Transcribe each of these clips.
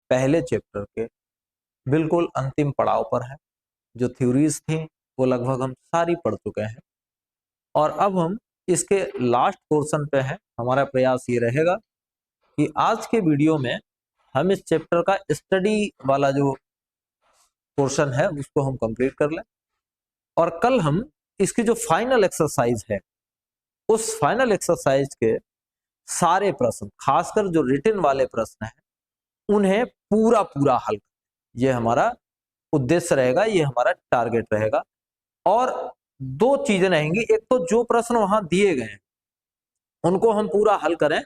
पहले चैप्टर के बिल्कुल अंतिम पड़ाव पर है। जो थ्योरीज थी वो लगभग हम सारी पढ़ चुके हैं और अब हम इसके लास्ट पोर्शन पे हैं। हमारा प्रयास ये रहेगा कि आज के वीडियो में हम इस चैप्टर का स्टडी वाला जो पोर्शन है उसको हम कंप्लीट कर लें और कल हम इसकी जो फाइनल एक्सरसाइज है उस फाइनल एक्सरसाइज के सारे प्रश्न, खासकर जो रिटन वाले प्रश्न हैं, उन्हें पूरा पूरा हल करें। ये हमारा उद्देश्य रहेगा, ये हमारा टारगेट रहेगा। और दो चीजें रहेंगी, एक तो जो प्रश्न वहां दिए गए हैं उनको हम पूरा हल करें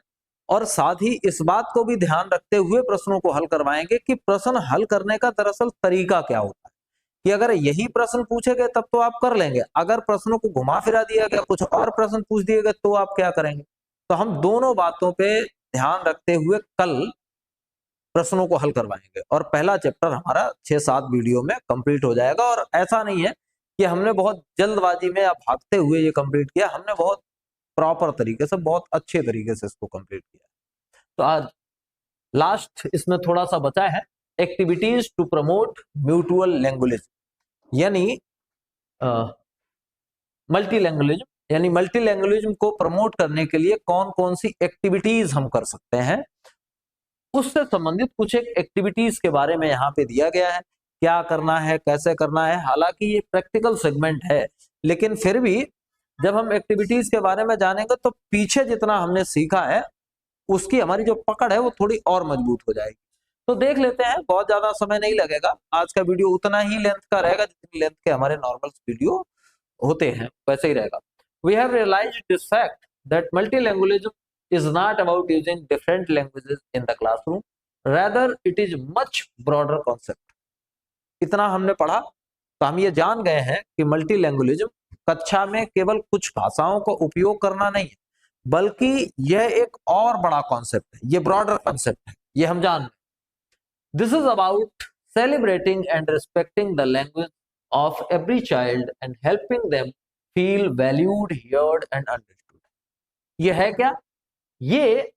और साथ ही इस बात को भी ध्यान रखते हुए प्रश्नों को हल करवाएंगे कि प्रश्न हल करने का दरअसल तरीका क्या होता है। कि अगर यही प्रश्न पूछे गए तब तो आप कर लेंगे, अगर प्रश्नों को घुमा फिरा दिया गया, कुछ और प्रश्न पूछ दिए गए तो आप क्या करेंगे। तो हम दोनों बातों पे ध्यान रखते हुए कल प्रश्नों को हल करवाएंगे और पहला चैप्टर हमारा 6-7 वीडियो में कंप्लीट हो जाएगा। और ऐसा नहीं है कि हमने बहुत जल्दबाजी में या भागते हुए ये कंप्लीट किया, हमने बहुत प्रॉपर तरीके से, बहुत अच्छे तरीके से इसको कंप्लीट किया। तो आज लास्ट इसमें थोड़ा सा बचा है, activities to promote mutual language यानी मल्टी लैंग्वेज, यानी मल्टी लैंग्वेज को प्रमोट करने के लिए कौन कौन सी एक्टिविटीज हम कर सकते हैं, उससे संबंधित कुछ एक एक्टिविटीज के बारे में यहाँ पे दिया गया है। क्या करना है, कैसे करना है। हालांकि ये प्रैक्टिकल सेगमेंट है, लेकिन फिर भी जब हम एक्टिविटीज के बारे में जानेंगे तो पीछे जितना हमने सीखा है उसकी हमारी जो पकड़ है वो थोड़ी और मजबूत हो जाएगी। तो देख लेते हैं, बहुत ज्यादा समय नहीं लगेगा। आज का वीडियो उतना ही लेंथ का रहेगा जितनी लेंथ के हमारे नॉर्मल वीडियो होते हैं, वैसे ही रहेगा। We have realised this fact that multilanguage is not about using different languages in the classroom, rather it is much broader concept। इतना हमने पढ़ा तो हम ये जान गए हैं कि मल्टीलैंग्वेज कक्षा में केवल कुछ भाषाओं का उपयोग करना नहीं है, बल्कि यह एक और बड़ा कॉन्सेप्ट है, ये ब्रॉडर कॉन्सेप्ट है, ये हम जान गए। This is about celebrating and respecting the language of every child and helping them feel valued, heard and understood. ये है क्या? ये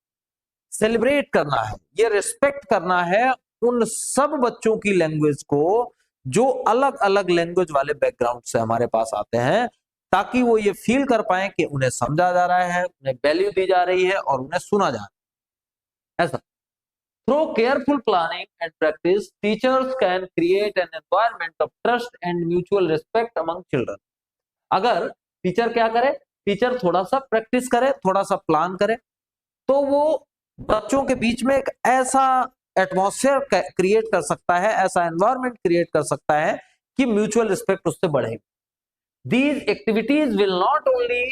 सेलिब्रेट करना है, ये रिस्पेक्ट करना है उन सब बच्चों की लैंग्वेज को जो अलग अलग लैंग्वेज वाले बैकग्राउंड से हमारे पास आते हैं, ताकि वो ये फील कर पाए कि उन्हें समझा जा रहा है, उन्हें वैल्यू दी जा रही है और उन्हें सुना जा रहा है। ऐसा through careful planning and practice teachers can create an environment of trust and mutual respect among children. अगर टीचर क्या करे, टीचर थोड़ा सा प्रैक्टिस करे, थोड़ा सा प्लान करे, तो वो बच्चों के बीच में एक ऐसा एटमॉस्फेयर क्रिएट कर सकता है, ऐसा एनवायरनमेंट क्रिएट कर सकता है कि म्यूचुअल रिस्पेक्ट उससे बढ़ेगी। These activities will not only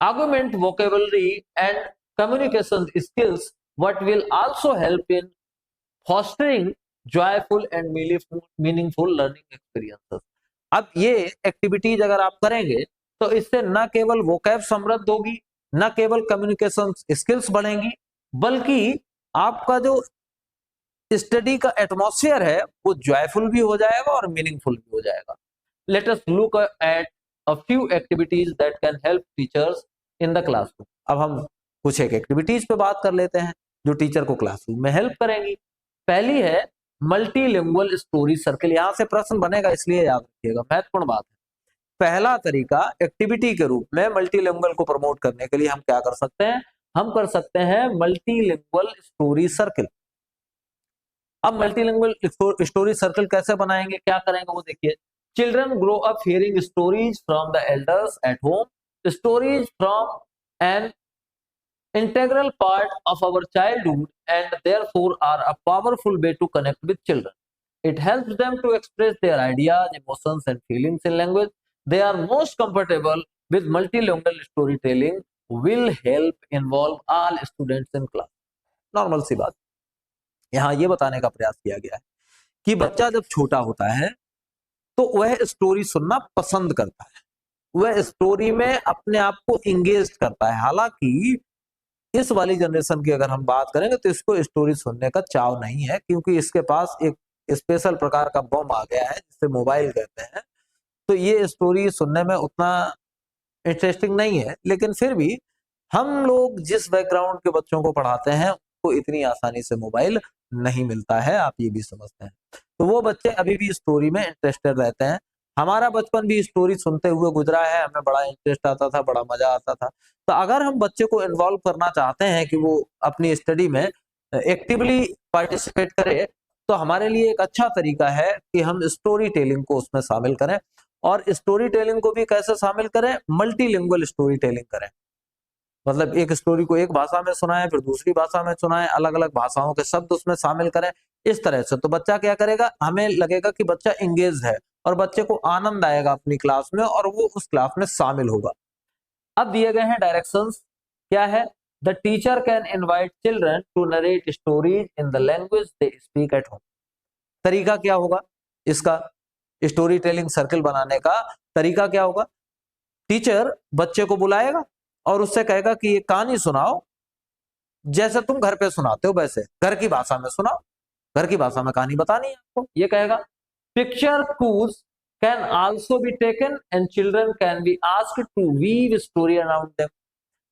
augment vocabulary and communication skills, but will also help in fostering joyful and meaningful learning experiences। अब ये एक्टिविटीज अगर आप करेंगे तो इससे न केवल वोकैब समृद्ध होगी, न केवल कम्युनिकेशन स्किल्स बढ़ेंगी, बल्कि आपका जो स्टडी का एटमॉस्फेयर है वो जॉयफुल भी हो जाएगा और मीनिंगफुल भी हो जाएगा। Let us look at a few activities that can help teachers in the classroom. अब हम कुछ एक एक्टिविटीज पे बात कर लेते हैं जो टीचर को क्लासरूम में हेल्प करेंगी। पहली है मल्टीलिंगुअल स्टोरी सर्कल। यहां से प्रश्न बनेगा, इसलिए याद रखिएगा, महत्वपूर्ण बात है। पहला तरीका एक्टिविटी के रूप में मल्टीलिंगुअल को प्रमोट करने के लिए हम क्या कर सकते हैं, हम कर सकते हैं मल्टीलिंगुअल स्टोरी सर्कल। अब मल्टीलिंगुअल स्टोरी सर्कल कैसे बनाएंगे, क्या करेंगे वो देखिए। Children grow up hearing stories from the elders at home. Stories from an integral part of our childhood and therefore are a powerful way to connect with children. It helps them to express their ideas, emotions and feelings in language they are most comfortable with. Multilingual storytelling will help involve all students in class। Normal सी बात, यहाँ ये बताने का प्रयास किया गया है कि बच्चा जब छोटा होता है तो वह स्टोरी सुनना पसंद करता है, वह स्टोरी में अपने आप को इंगेज करता है। हालांकि इस वाली जनरेशन की अगर हम बात करेंगे तो इसको स्टोरी सुनने का चाव नहीं है, क्योंकि इसके पास एक स्पेशल प्रकार का बम आ गया है जिसे मोबाइल कहते हैं। तो ये स्टोरी सुनने में उतना इंटरेस्टिंग नहीं है, लेकिन फिर भी हम लोग जिस बैकग्राउंड के बच्चों को पढ़ाते हैं उनको इतनी आसानी से मोबाइल नहीं मिलता है, आप ये भी समझते हैं। तो वो बच्चे अभी भी स्टोरी में इंटरेस्टेड रहते हैं। हमारा बचपन भी स्टोरी सुनते हुए गुजरा है, हमें बड़ा इंटरेस्ट आता था, बड़ा मजा आता था। तो अगर हम बच्चे को इन्वॉल्व करना चाहते हैं कि वो अपनी स्टडी में एक्टिवली पार्टिसिपेट करे, तो हमारे लिए एक अच्छा तरीका है कि हम स्टोरी टेलिंग को उसमें शामिल करें। और स्टोरी टेलिंग को भी कैसे शामिल करें? मल्टीलिंगुअल स्टोरी टेलिंग करें। मतलब एक स्टोरी को एक भाषा में सुनाएं, फिर दूसरी भाषा में सुनाएं, अलग अलग भाषाओं के शब्द उसमें शामिल करें, इस तरह से। तो बच्चा क्या करेगा? हमें लगेगा कि बच्चा एंगेज है और बच्चे को आनंद आएगा अपनी क्लास में और वो उस क्लास में शामिल होगा। अब दिए गए हैं डायरेक्शंस, क्या है? The teacher can invite children to narrate stories in the language they speak at home. तरीका क्या होगा इसका? स्टोरी टेलिंग सर्कल बनाने का तरीका क्या होगा? टीचर बच्चे को बुलाएगा और उससे कहेगा कि ये कहानी सुनाओ, जैसे तुम घर पे सुनाते हो वैसे, घर की भाषा में सुनाओ, घर की भाषा में कहानी बतानी है आपको, ये कहेगा। Picture cues can also be taken and children can be asked to weave story around them.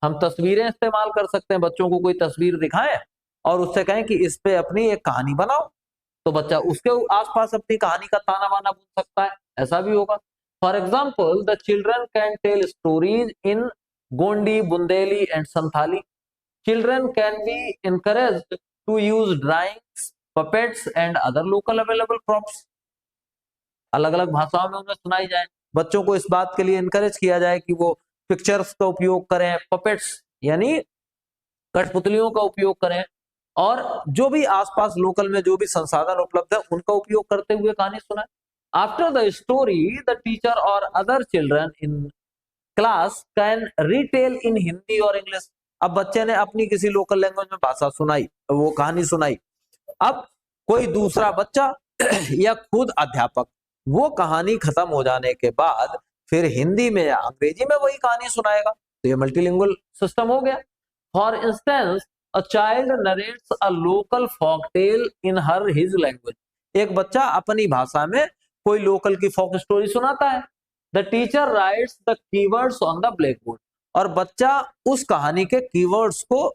हम तस्वीरें इस्तेमाल कर सकते हैं, बच्चों को कोई तस्वीर दिखाएं और उससे कहें कि इस पे अपनी एक कहानी बनाओ, तो बच्चा उसके आसपास अपनी कहानी का ताना बाना बुन सकता है, ऐसा भी होगा। For example, the children can tell stories in Gondi, Bundeli and Santhali. Children can be encouraged to use drawings, puppets and other local available props. अलग अलग भाषाओं में उन्हें सुनाई जाए। बच्चों को इस बात के लिए इनकरेज किया जाए कि वो पिक्चर्स का उपयोग करें, पपेट्स यानी कठपुतलियों का उपयोग करें, और जो भी आसपास लोकल में जो भी संसाधन उपलब्ध है उनका उपयोग करते हुए कहानी सुनाए। After the story, the teacher और other children in class can retell in Hindi और इंग्लिश। अब बच्चे ने अपनी किसी लोकल लैंग्वेज में भाषा सुनाई, वो कहानी सुनाई। अब कोई दूसरा बच्चा या खुद अध्यापक वो कहानी खत्म हो जाने के बाद फिर हिंदी में या अंग्रेजी में वही कहानी सुनाएगा। तो ये मल्टीलिंगुअल सिस्टम हो गया। For instance, a child narrates a local folk tale in her his language. एक बच्चा अपनी भाषा में कोई लोकल की फोक स्टोरी सुनाता है। The teacher rights the keywords on the black board. और बच्चा उस कहानी के कीवर्ड्स को,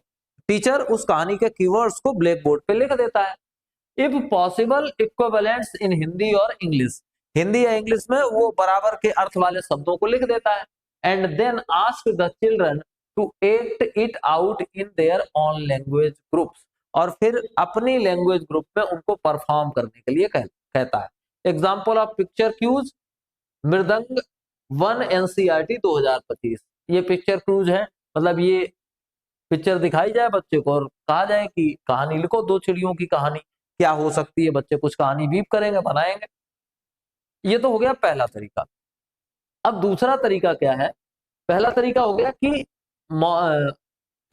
टीचर उस कहानी के कीवर्ड्स को ब्लैक बोर्ड पे लिख देता है। इफ पॉसिबल, इक्विवेलेंट्स इन हिंदी और इंग्लिश। हिंदी या इंग्लिश में वो बराबर के अर्थ वाले शब्दों को लिख देता है। And then ask the children to act it out in their own language groups. और फिर अपनी लैंग्वेज ग्रुप में उनको परफॉर्म करने के लिए कहता है। एग्जाम्पल ऑफ पिक्चर क्यूज, मृदंग 1 एनसीईआरटी 2025। ये पिक्चर क्रूज है, मतलब ये पिक्चर दिखाई जाए बच्चे को और कहा जाए कि कहानी लिखो, दो चिड़ियों की कहानी क्या हो सकती है। बच्चे कुछ कहानी वीव करेंगे, बनाएंगे। ये तो हो गया पहला तरीका। अब दूसरा तरीका क्या है? पहला तरीका हो गया कि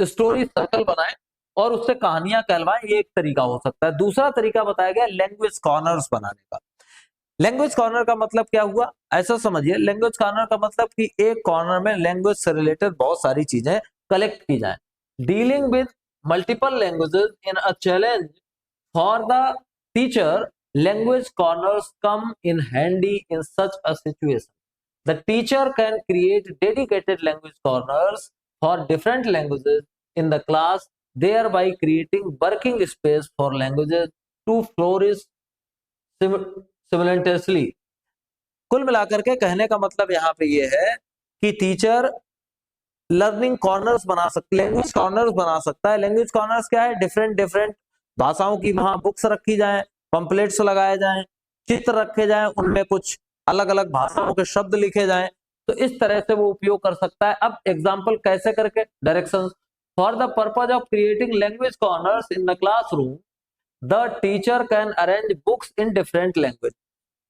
स्टोरी सर्कल बनाए और उससे कहानियां कहलवाएं, ये एक तरीका हो सकता है। दूसरा तरीका बताया गया लैंग्वेज कॉर्नर्स बनाने का। लैंग्वेज कॉर्नर का मतलब क्या हुआ? ऐसा समझिए, लैंग्वेज कॉर्नर का मतलब कि एक कॉर्नर में लैंग्वेज से रिलेटेड बहुत सारी चीजें कलेक्ट की जाए। Dealing with multiple languages in a challenge for the teacher, language corners come in handy in such a situation. The teacher can create dedicated language corners for different languages in the class, thereby creating working space for languages to flourish simultaneously। कुल मिलाकर के कहने का मतलब यहाँ पे ये है कि टीचर लर्निंग कॉर्नर्स बना सकते, लैंग्वेज कॉर्नर्स बना सकता है। लैंग्वेज कॉर्नर्स क्या है? डिफरेंट डिफरेंट भाषाओं की वहां बुक्स रखी जाए, पंपलेट्स लगाए जाएं, चित्र रखे जाएं, उनमें कुछ अलग अलग भाषाओं के शब्द लिखे जाएं। तो इस तरह से वो उपयोग कर सकता है। अब एग्जाम्पल कैसे करके? Directions, for the purpose of creating language corners in the classroom, the teacher can arrange books in different language.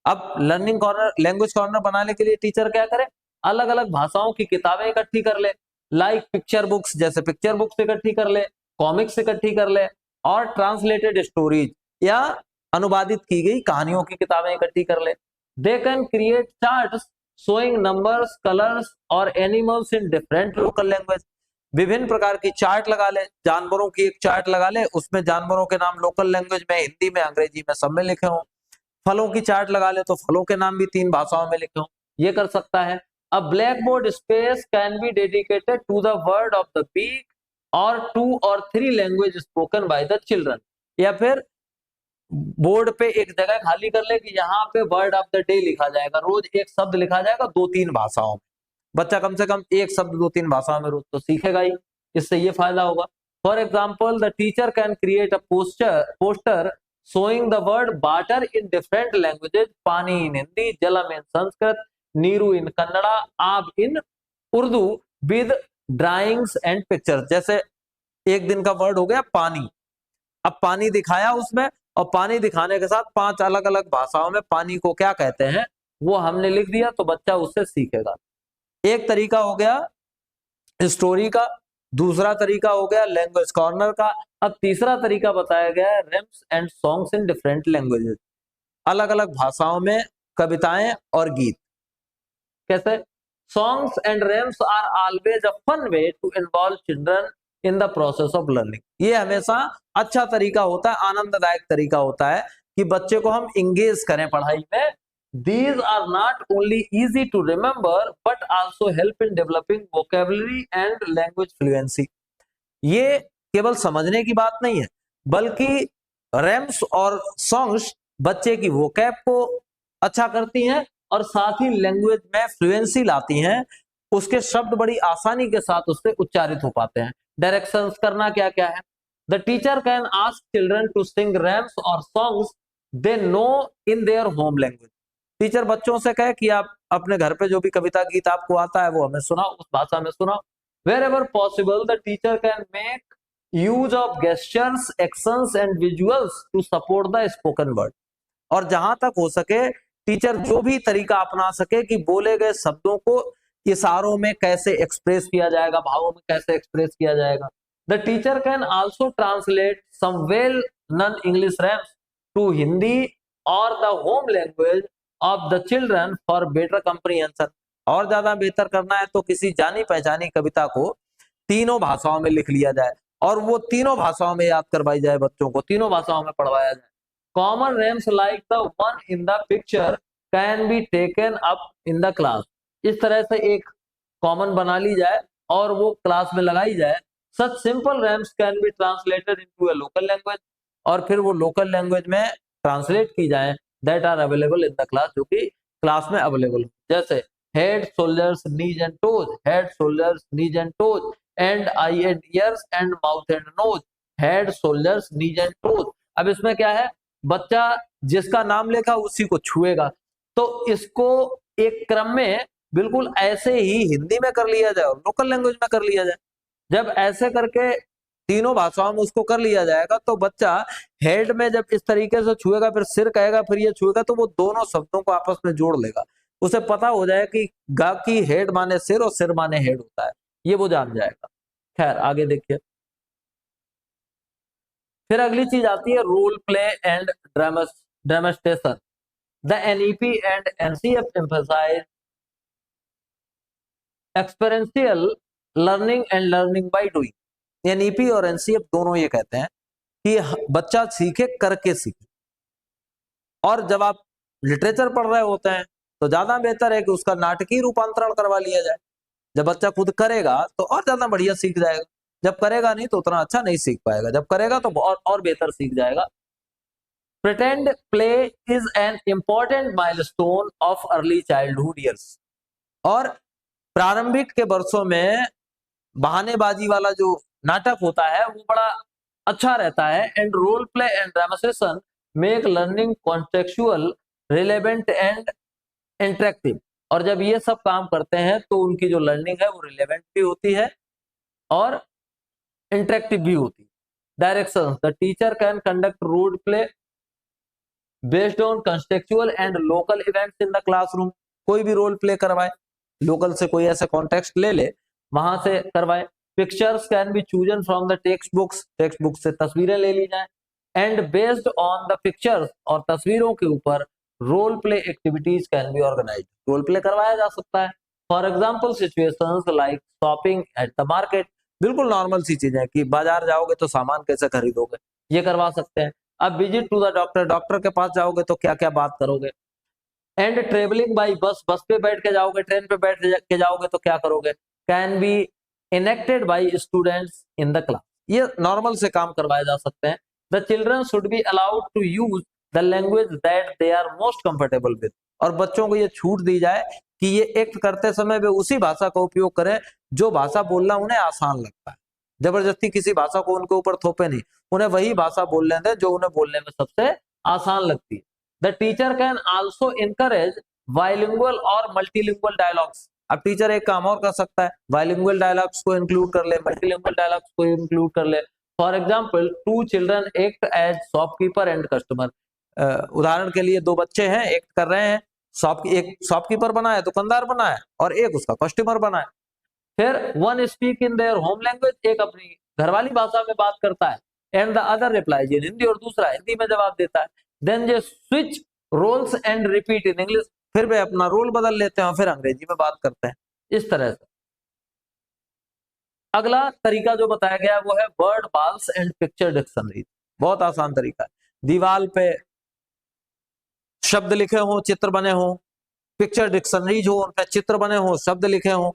अब लर्निंग कॉर्नर, लैंग्वेज कॉर्नर बनाने के लिए टीचर क्या करे? अलग अलग भाषाओं की किताबें इकट्ठी कर ले, लाइक पिक्चर बुक्स, जैसे पिक्चर बुक्स इकट्ठी कर ले, कॉमिक्स इकट्ठी कर ले, और ट्रांसलेटेड स्टोरीज या अनुवादित की गई कहानियों की किताबें इकट्ठी कर ले। They can create charts showing numbers, colours और animals in different local language. विभिन्न प्रकार की चार्ट लगा ले, जानवरों की एक चार्ट लगा ले, उसमें जानवरों के नाम लोकल लैंग्वेज में, हिंदी में, अंग्रेजी में, सब में लिखे हों। फलों की चार्ट लगा ले तो फलों के नाम भी 3 भाषाओं में लिखे हों, ये कर सकता है। A blackboard space can be dedicated to the word of the week or 2 or 3 language spoken by the children। या फिर बोर्ड पे एक जगह खाली कर ले कि यहाँ पे वर्ड ऑफ द डे लिखा जाएगा, रोज एक शब्द लिखा जाएगा 2-3 भाषाओं में। बच्चा कम से कम एक शब्द 2-3 भाषाओं में रोज तो सीखेगा ही, इससे ये फायदा होगा। For example the teacher can create a poster showing the word water in different languages, पानी in Hindi, Jalam in Sanskrit, Neeru in Kannada, आब in Urdu, with drawings and pictures। जैसे एक दिन का वर्ड हो गया पानी, अब पानी दिखाया उसमें, और पानी दिखाने के साथ 5 अलग अलग भाषाओं में पानी को क्या कहते हैं वो हमने लिख दिया, तो बच्चा उससे सीखेगा। एक तरीका हो गया स्टोरी का, दूसरा तरीका हो गया लैंग्वेज कॉर्नर का, अब तीसरा तरीका बताया गया है rhymes and songs in different languages, अलग अलग भाषाओं में कविताएं और गीत। कैसे? Songs and rhymes are always a fun way to involve children in the process of learning. ये हमेशा अच्छा तरीका होता है, आनंददायक तरीका होता है कि बच्चे को हम इंगेज करें पढ़ाई में। These are not only easy to remember but also help in developing vocabulary and language fluency। ये केवल समझने की बात नहीं है, बल्कि रैम्स और सॉन्ग्स बच्चे की वोकैब को अच्छा करती हैं और साथ ही लैंग्वेज में फ्लुएंसी लाती हैं, उसके शब्द बड़ी आसानी के साथ उससे उच्चारित हो पाते हैं। डायरेक्शंस करना क्या क्या है? The teacher can ask children to sing rhymes और songs they know in their home language. Teacher बच्चों से कहे कि आप अपने घर पे जो भी कविता गीत आपको आता है वो हमें सुनाओ, उस भाषा में सुनाओ। Wherever possible, the teacher can make use of gestures, actions and visuals to support the spoken word। और जहां तक हो सके टीचर जो भी तरीका अपना सके कि बोले गए शब्दों को इशारों में कैसे एक्सप्रेस किया जाएगा, भावों में कैसे एक्सप्रेस किया जाएगा। The teacher can also translate some well non English rhymes to Hindi और the home language of the children for better comprehension. और ज्यादा बेहतर करना है तो किसी जानी पहचानी कविता को तीनों भाषाओं में लिख लिया जाए और वो तीनों भाषाओं में याद करवाई जाए, बच्चों को तीनों भाषाओं में पढ़वाया जाए। Common rhymes like the one in the picture can be taken up in the class. इस तरह से एक कॉमन बना ली जाए और वो क्लास में लगाई जाए। Such simple rhymes can be translated into a local language, और फिर वो लोकल लैंग्वेज में ट्रांसलेट की जाए, that are available in the class, जो कि क्लास में अवेलेबल हो। जैसे head, shoulders, knees and toes, head, shoulders, knees and toes, and, eye and ears, and mouth and nose, head, shoulders, knees and toes. अब इसमें क्या है, बच्चा जिसका नाम लिखा उसी को छुएगा, तो इसको एक क्रम में बिल्कुल ऐसे ही हिंदी में कर लिया जाए और लोकल लैंग्वेज में कर लिया जाए। जब ऐसे करके तीनों भाषाओं में उसको कर लिया जाएगा तो बच्चा हेड में जब इस तरीके से छुएगा, फिर सिर कहेगा, फिर ये छुएगा, तो वो दोनों शब्दों को आपस में जोड़ लेगा। उसे पता हो जाए कि गा की हेड माने सिर और सिर माने हेड होता है, ये वो जान जाएगा। खैर आगे देखिए, फिर अगली चीज आती है role play and demonstration. The NEP and NCF emphasise experiential learning and learning by doing. NEP और एनसीएफ दोनों ये कहते हैं कि बच्चा सीखे करके सीखे। और जब आप लिटरेचर पढ़ रहे होते हैं तो ज्यादा बेहतर है कि उसका नाटकीय रूपांतरण करवा लिया जाए। जब बच्चा खुद करेगा तो और ज्यादा बढ़िया सीख जाएगा, जब करेगा नहीं तो उतना अच्छा नहीं सीख पाएगा, जब करेगा तो और बेहतर सीख जाएगा। Pretend play is an important milestone of early childhood years. और प्रारंभिक के वर्षों में बहानेबाजी वाला जो नाटक होता है वो बड़ा अच्छा रहता है। And role play and demonstration make learning contextual, relevant and interactive. और जब ये सब काम करते हैं तो उनकी जो लर्निंग है वो रिलेवेंट भी होती है और इंटरेक्टिव भी होती है। Direction, the teacher can conduct role play based on contextual and local events in the classroom. कोई भी रोल प्ले करवाए, लोकल से कोई ऐसा कॉन्टेक्स्ट ले ले, वहां से करवाए। Pictures can be chosen from the textbooks, textbook से तस्वीरें ले ली जाए। And based on the pictures, और तस्वीरों के ऊपर role play activities can be organize, role play करवाया जा सकता है। For example situations like shopping at the market, बिल्कुल नॉर्मल सी चीज है कि बाजार जाओगे तो सामान कैसे खरीदोगे, ये करवा सकते हैं। अब visit to the doctor, doctor के पास जाओगे तो क्या क्या बात करोगे। एंड ट्रेवलिंग बाई बस, बस पे बैठ के जाओगे, ट्रेन पे बैठ के जाओगे तो क्या करोगे, can be enacted by students in the class. ये नॉर्मल से काम करवाए जा सकते हैं। The children should be allowed to use the language that they are most comfortable with, और बच्चों को ये छूट दी जाए कि ये एक्ट करते समय वे उसी भाषा का उपयोग करें जो भाषा बोलना उन्हें आसान लगता है। जबरदस्ती किसी भाषा को उनके ऊपर थोपे नहीं, उन्हें वही भाषा बोलने दें जो उन्हें बोलने में सबसे आसान लगती है। The teacher can also encourage bilingual और मल्टीलिंगुअल डायलॉग्स। अब टीचर एक काम और कर सकता है, बाइलिंगुअल डायलॉग्स को इंक्लूड कर ले, मल्टीलिंगुअल डायलॉग्स को इंक्लूड कर ले। For example, two children act as shopkeeper and customer. उदाहरण के लिए दो बच्चे हैं, एक्ट कर रहे हैं, एक शॉपकीपर बना है, दुकानदार बना है, और एक उसका कस्टमर बना है। फिर one speak in their home language, एक अपनी घरवाली भाषा में बात करता है, and the other replies in Hindi, और दूसरा हिंदी में जवाब देता है। Then they switch roles and repeat in English, फिर वे अपना रोल बदल लेते हैं और फिर अंग्रेजी में बात करते हैं, इस तरह से। अगला तरीका जो बताया गया है वो है वर्ड बाल्स एंड पिक्चर डिक्शनरी। बहुत आसान तरीका है, दीवार पे शब्द लिखे हों, चित्र बने हों, पिक्चर डिक्शनरीज हो, उन पे चित्र बने हों, शब्द लिखे हों,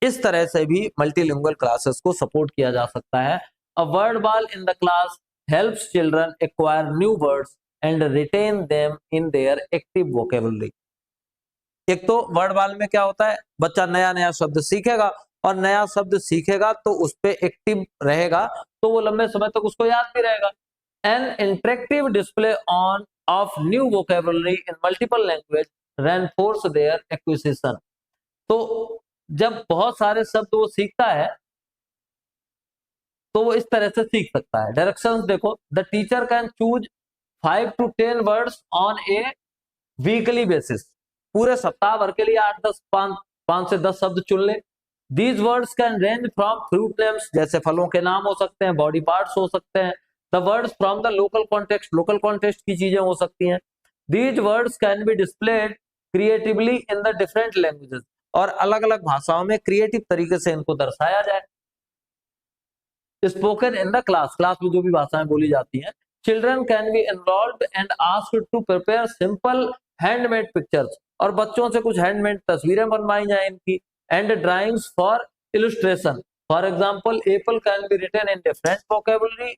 इस तरह से भी मल्टीलिंगुअल क्लासेस को सपोर्ट किया जा सकता है। A word wall in the class helps children acquire new words and retain them in their active vocabulary. एक तो वर्ड बॉल में क्या होता है, बच्चा नया नया शब्द सीखेगा, और नया शब्द सीखेगा तो उस पे एक्टिव रहेगा, तो वो लंबे समय तक उसको याद भी रहेगा। An interactive display on of new vocabulary in multiple language reinforce their acquisition. तो जब बहुत सारे शब्द वो सीखता है तो वो इस तरह से सीख सकता है। डायरेक्शंस देखो, the teacher can choose 5 to 10 words on A weekly basis. पूरे सप्ताह भर के लिए 5 से 10 शब्द चुन ले। These words can range from fruit names, जैसे फलों के नाम हो सकते हैं, बॉडी पार्ट्स हो सकते हैं। The words from the local context, local context की चीजें हो सकती हैं। These words can be displayed creatively in the different languages, और अलग अलग भाषाओं में क्रिएटिव तरीके से इनको दर्शाया जाए। Spoken in the class, class में जो भी भाषाएं बोली जाती हैं। Children can be involved and asked to prepare simple handmade pictures, और बच्चों से कुछ हैंडमेड तस्वीरें बनवाई जाए इनकी। And drawings for illustration, for example apple can be written in different vocabulary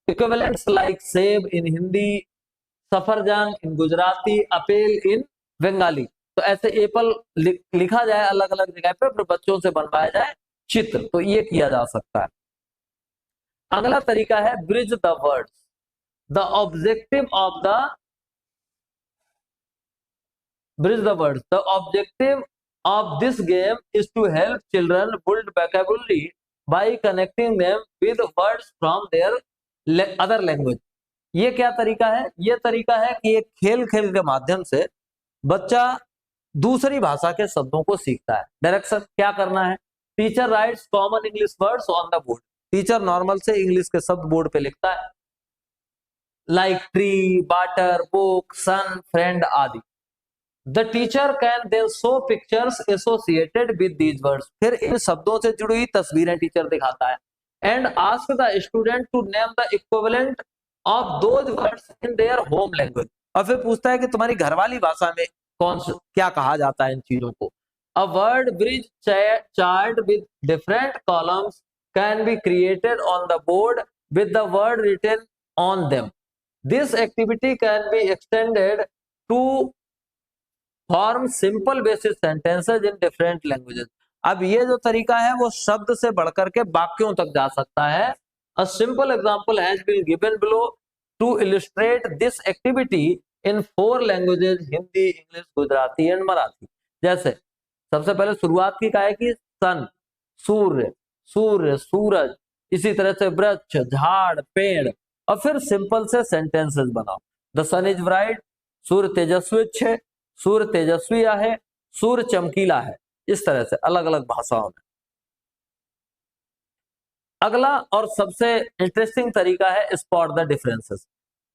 equivalents like सेब इन हिंदी, सफरजंग इन गुजराती, अपेल इन बंगाली। तो ऐसे एप्पल लिखा जाए अलग अलग जगह पे, फिर बच्चों से बनवाया जाए चित्र, तो ये किया जा सकता है। अगला तरीका है bridge the words. The objective of the bridge the words, the objective of this game is to help children build vocabulary by connecting them with words from their other language। ये क्या तरीका है? ये तरीका है कि एक खेल खेल के माध्यम से बच्चा दूसरी भाषा के शब्दों को सीखता है। डायरेक्शन क्या करना है, teacher rights common English words on the board. Teacher normal से इंग्लिश के शब्द बोर्ड पे लिखता है, लाइक ट्री, वाटर, बुक, सन, फ्रेंड आदि। The teacher can then show pictures associated with these words। फिर इन शब्दों से जुड़ी हुई तस्वीरें टीचर दिखाता है। And ask the student to name the equivalent of those words in their home language। और फिर पूछता है कि तुम्हारी घरवाली भाषा में क्या कहा जाता है इन चीजों को। A word bridge chart with different columns can be created on the board with the word written on them। This activity can be extended to form simple basis sentences in different languages. अब ये जो तरीका है वो शब्द से बढ़कर के वाक्यों तक जा सकता है। A simple example has been given below to illustrate this activity in 4 languages, Hindi, English, Gujarati and Marathi. जैसे सबसे पहले शुरुआत की का है कि सन, सूर्य, सूर्य, सूरज, इसी तरह से वृक्ष, झाड़, पेड़, और फिर सिंपल से सेंटेंसेस बनाओ। द सन इज ब्राइट, सूर्य तेजस्वी है, सूर्य तेजस्वी है, सूर्य चमकीला है। इस तरह से अलग अलग भाषाओं में। अगला और सबसे इंटरेस्टिंग तरीका है स्पॉट द डिफरेंसेस।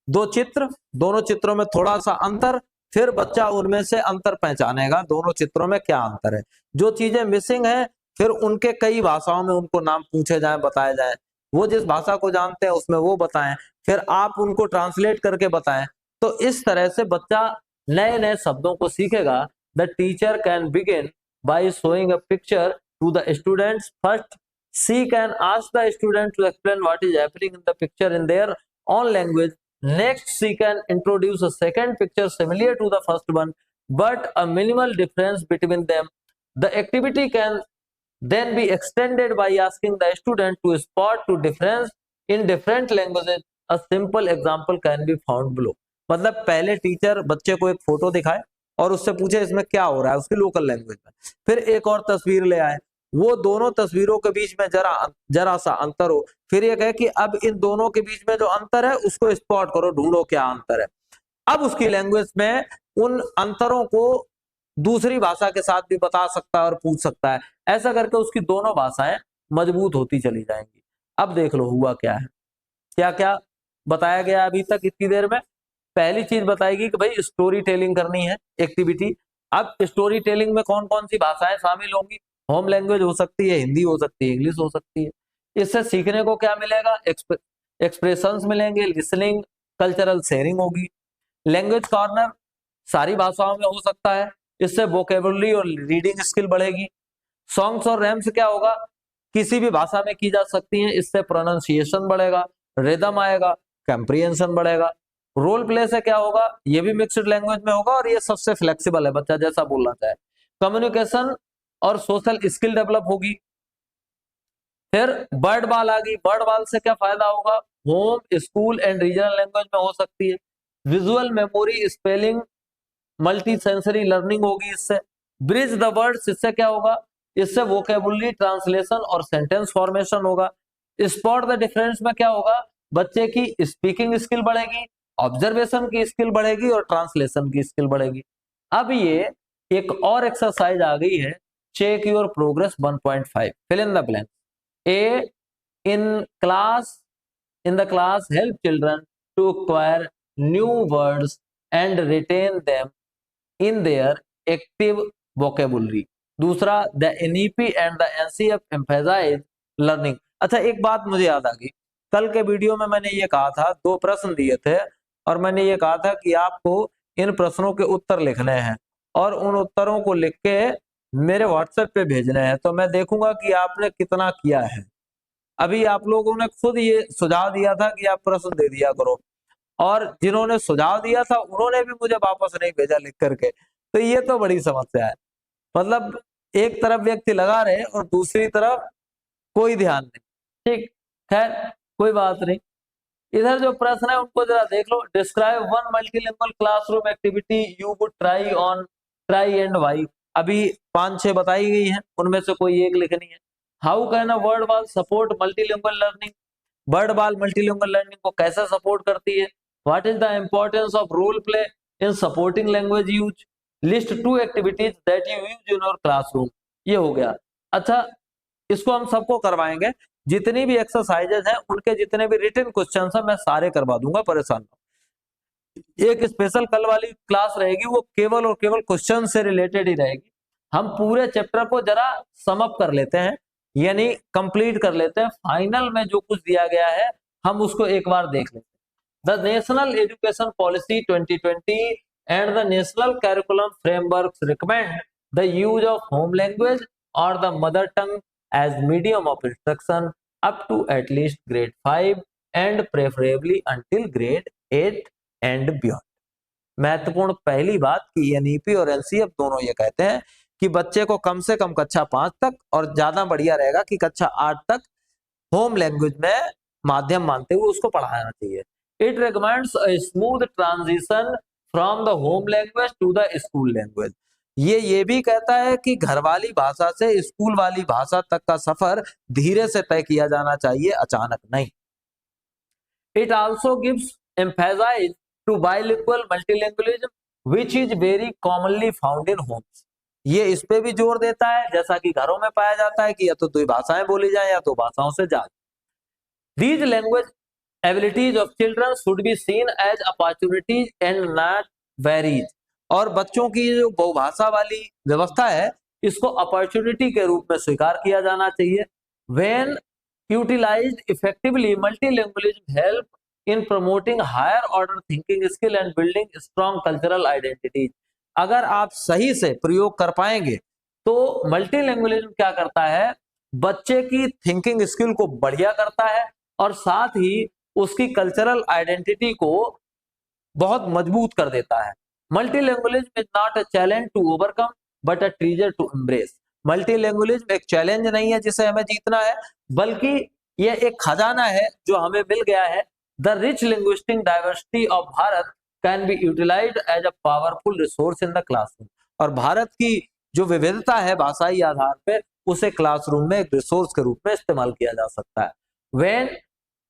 दो चित्र, दोनों चित्रों में थोड़ा सा अंतर, फिर बच्चा उनमें से अंतर पहचानेगा दोनों चित्रों में क्या अंतर है। जो चीजें मिसिंग है फिर उनके कई भाषाओं में उनको नाम पूछे जाएं, बताए जाएं, वो जिस भाषा को जानते हैं उसमें वो बताएं, फिर आप उनको ट्रांसलेट करके बताएं। तो इस तरह से बच्चा नए नए शब्दों को सीखेगा। The teacher can begin by showing a picture to the students first, She can ask the student to explain what is happening in the picture in their own language. Next, she can introduce a second picture similar to the first one, but a minimal difference between them. The activity can then be extended by asking the student to spot to difference in different languages. A simple example can be found below. मतलब पहले teacher बच्चे को एक photo दिखाए और उससे पूछे इसमें क्या हो रहा है उसकी लोकल लैंग्वेज में, फिर एक और तस्वीर ले आए, वो दोनों तस्वीरों के बीच में जरा सा अंतर हो, फिर ये कहे कि अब इन दोनों के बीच में जो अंतर है उसको स्पॉट करो, ढूंढो क्या अंतर है। अब उसकी लैंग्वेज में उन अंतरों को दूसरी भाषा के साथ भी बता सकता है और पूछ सकता है। ऐसा करके उसकी दोनों भाषाएं मजबूत होती चली जाएंगी। अब देख लो हुआ क्या है, क्या क्या बताया गया अभी तक इतनी देर में। पहली चीज बताएगी कि भाई स्टोरी टेलिंग करनी है एक्टिविटी। अब स्टोरी टेलिंग में कौन कौन सी भाषाएं शामिल होंगी? होम लैंग्वेज हो सकती है, हिंदी हो सकती है, इंग्लिश हो सकती है। इससे सीखने को क्या मिलेगा? एक्सप्रेशंस मिलेंगे, लिसनिंग, कल्चरल शेयरिंग होगी। लैंग्वेज कॉर्नर सारी भाषाओं में हो सकता है, इससे वोकेबुलरी और रीडिंग स्किल बढ़ेगी। सॉन्ग्स और रैम्स क्या होगा? किसी भी भाषा में की जा सकती हैं, इससे प्रोनाउंसिएशन बढ़ेगा, रिदम आएगा, कंप्रिहेंशन बढ़ेगा। रोल प्ले से क्या होगा? ये भी मिक्स्ड लैंग्वेज में होगा और ये सबसे फ्लेक्सिबल है, बच्चा जैसा बोलना चाहे। कम्युनिकेशन और सोशल स्किल डेवलप होगी। फिर बर्ड बॉल आ गई। बर्ड बॉल से क्या फायदा होगा? Home, school and regional language में हो सकती है। Visual memory, spelling, multi sensory learning होगी इससे। ब्रिज द वर्ड्स, इससे क्या होगा? इससे वोकेबुलरी, ट्रांसलेशन और सेंटेंस फॉर्मेशन होगा। स्पॉट द डिफरेंस में क्या होगा? बच्चे की स्पीकिंग स्किल बढ़ेगी, ऑब्जर्वेशन की स्किल बढ़ेगी और ट्रांसलेशन की स्किल बढ़ेगी। अब ये एक और एक्सरसाइज आ गई है, check your progress 1.5, fill in the blank. A in the class help children to acquire new words and retain them in their active vocabulary. दूसरा, the NEP and the NCF emphasize learning. अच्छा, एक बात मुझे याद आ गई, कल के video में मैंने ये कहा था, 2 प्रश्न दिए थे और मैंने ये कहा था कि आपको इन प्रश्नों के उत्तर लिखने हैं और उन उत्तरों को लिख के मेरे व्हाट्सएप पे भेजने हैं, तो मैं देखूंगा कि आपने कितना किया है। अभी आप लोगों ने खुद ये सुझाव दिया था कि आप प्रश्न दे दिया करो, और जिन्होंने सुझाव दिया था उन्होंने भी मुझे वापस नहीं भेजा लिख करके, तो ये तो बड़ी समस्या है। मतलब एक तरफ व्यक्ति लगा रहे और दूसरी तरफ कोई ध्यान नहीं। ठीक, खैर कोई बात नहीं। इधर जो प्रश्न है उनको जरा देख लो। Describe one multilingual classroom activity you would try and why. अभी 5-6 बताई गई हैं, उनमें से कोई एक लिखनी है। How can a word wall support multilingual learning? Word wall multilingual learning को कैसे सपोर्ट करती है? What is the importance of role play in supporting language use? List 2 activities that you use in your classroom. ये हो गया। अच्छा, इसको हम सबको करवाएंगे, जितनी भी एक्सरसाइजेज हैं उनके जितने भी रिटन क्वेश्चन हैं मैं सारे करवा दूंगा, परेशान ना। एक स्पेशल कल वाली क्लास रहेगी, वो केवल और केवल क्वेश्चन से रिलेटेड ही रहेगी। हम पूरे चैप्टर को जरा सम अप कर लेते हैं, यानी कंप्लीट कर लेते हैं। फाइनल में जो कुछ दिया गया है हम उसको एक बार देख लेते हैं। The national education policy 2020 and the national curriculum framework recommend the use of home language और the mother tongue as medium of instruction up to at least grade 5 and preferably until grade 8 and beyond. महत्वपूर्ण पहली बात कि NEP और NCF दोनों ये कहते हैं कि बच्चे को कम से कम कक्षा 5 तक और ज्यादा बढ़िया रहेगा कि कक्षा 8 तक होम लैंग्वेज में माध्यम मानते हुए उसको पढ़ाना चाहिए। It recommends a smooth transition from the home language to the school language. ये भी कहता है कि घर वाली भाषा से स्कूल वाली भाषा तक का सफर धीरे से तय किया जाना चाहिए, अचानक नहीं। It also gives emphasize to bilingual multilingualism which is very commonly found in homes. ये इस पे भी जोर देता है जैसा कि घरों में पाया जाता है कि या तो 2 भाषाएं बोली जाए या 2 भाषाओं से ज्यादा। These language abilities of children should be seen as opportunities and not barriers। और बच्चों की जो बहुभाषा वाली व्यवस्था है इसको अपॉर्चुनिटी के रूप में स्वीकार किया जाना चाहिए। When utilized effectively, multilingualism help in promoting higher order thinking skill and building strong cultural identities। अगर आप सही से प्रयोग कर पाएंगे तो मल्टीलिंगुअलिज्म क्या करता है? बच्चे की थिंकिंग स्किल को बढ़िया करता है और साथ ही उसकी कल्चरल आइडेंटिटी को बहुत मजबूत कर देता है। Multilanguage is not a challenge to overcome but a treasure to embrace. Multilanguage एक चैलेंज नहीं है जिसे हमें जीतना है, बल्कि यह एक खजाना है जो हमें मिल गया है। The rich linguistic diversity of Bharat can be utilised as a powerful resource in the classroom. और भारत की जो विविधता है भाषाई आधार पे, उसे क्लासरूम में एक रिसोर्स के रूप में इस्तेमाल किया जा सकता है। When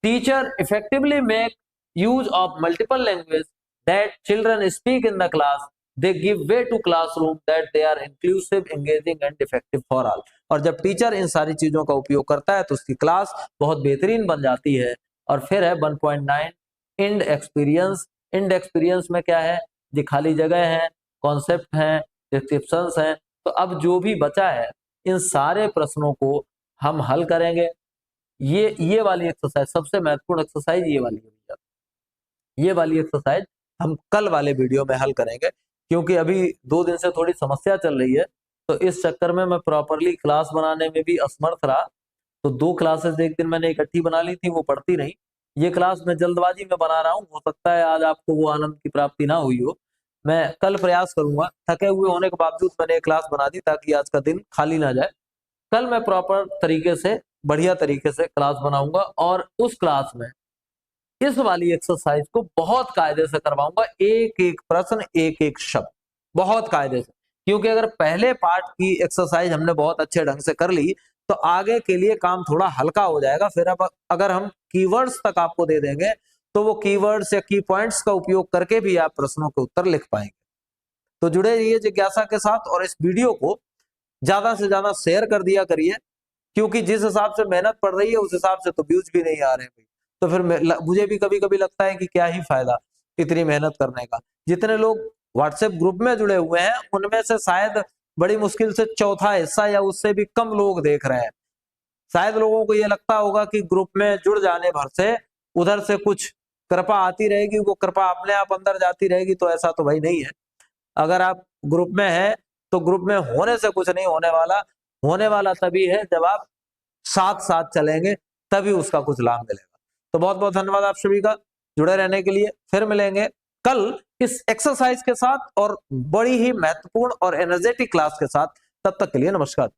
teacher effectively make use of multiple language that children speak in the class, they give way to classroom that they are inclusive, engaging and effective for all। और जब टीचर इन सारी चीजों का उपयोग करता है तो उसकी क्लास बहुत बेहतरीन बन जाती है। और फिर है 1.9 इंड एक्सपीरियंस। इंड एक्सपीरियंस में क्या है, ये खाली जगह है, कॉन्सेप्ट हैं, डिस्क्रिप्शंस हैं। तो अब जो भी बचा है इन सारे प्रश्नों को हम हल करेंगे। ये वाली एक्सरसाइज सबसे महत्वपूर्ण एक्सरसाइज ये वाली है। ये वाली एक्सरसाइज हम कल वाले वीडियो में हल करेंगे, क्योंकि अभी 2 दिन से थोड़ी समस्या चल रही है, तो इस चक्कर में मैं प्रॉपरली क्लास बनाने में भी असमर्थ रहा। तो 2 क्लासेस एक दिन मैंने इकट्ठी बना ली थी, वो पढ़ती नहीं। ये क्लास मैं जल्दबाजी में बना रहा हूँ, हो सकता है आज आपको वो आनंद की प्राप्ति ना हुई हो। मैं कल प्रयास करूंगा, थके हुए होने के बावजूद मैंने क्लास बना दी ताकि आज का दिन खाली ना जाए। कल मैं प्रॉपर तरीके से, बढ़िया तरीके से क्लास बनाऊंगा और उस क्लास में इस वाली एक्सरसाइज को बहुत कायदे से करवाऊंगा, एक एक प्रश्न, एक एक शब्द, बहुत कायदे से। क्योंकि अगर पहले पार्ट की एक्सरसाइज हमने बहुत अच्छे ढंग से कर ली तो आगे के लिए काम थोड़ा हल्का हो जाएगा। फिर अब अगर हम कीवर्ड्स तक आपको दे देंगे तो वो कीवर्ड्स या की पॉइंट्स का उपयोग करके भी आप प्रश्नों के उत्तर लिख पाएंगे। तो जुड़े रहिए जिज्ञासा के साथ और इस वीडियो को ज्यादा से ज्यादा शेयर कर दिया करिए, क्योंकि जिस हिसाब से मेहनत पड़ रही है उस हिसाब से तो व्यूज भी नहीं आ रहे हैं। तो फिर मुझे भी कभी कभी लगता है कि क्या ही फायदा इतनी मेहनत करने का। जितने लोग व्हाट्सएप ग्रुप में जुड़े हुए हैं उनमें से शायद बड़ी मुश्किल से चौथा हिस्सा या उससे भी कम लोग देख रहे हैं। शायद लोगों को ये लगता होगा कि ग्रुप में जुड़ जाने भर से उधर से कुछ कृपा आती रहेगी, वो कृपा अपने आप अंदर जाती रहेगी। तो ऐसा तो भाई नहीं है। अगर आप ग्रुप में हैं तो ग्रुप में होने से कुछ नहीं होने वाला। होने वाला तभी है जब आप साथ साथ चलेंगे, तभी उसका कुछ लाभ मिलेगा। तो बहुत बहुत धन्यवाद आप सभी का जुड़े रहने के लिए। फिर मिलेंगे कल इस एक्सरसाइज के साथ और बड़ी ही महत्वपूर्ण और एनर्जेटिक क्लास के साथ। तब तक के लिए नमस्कार।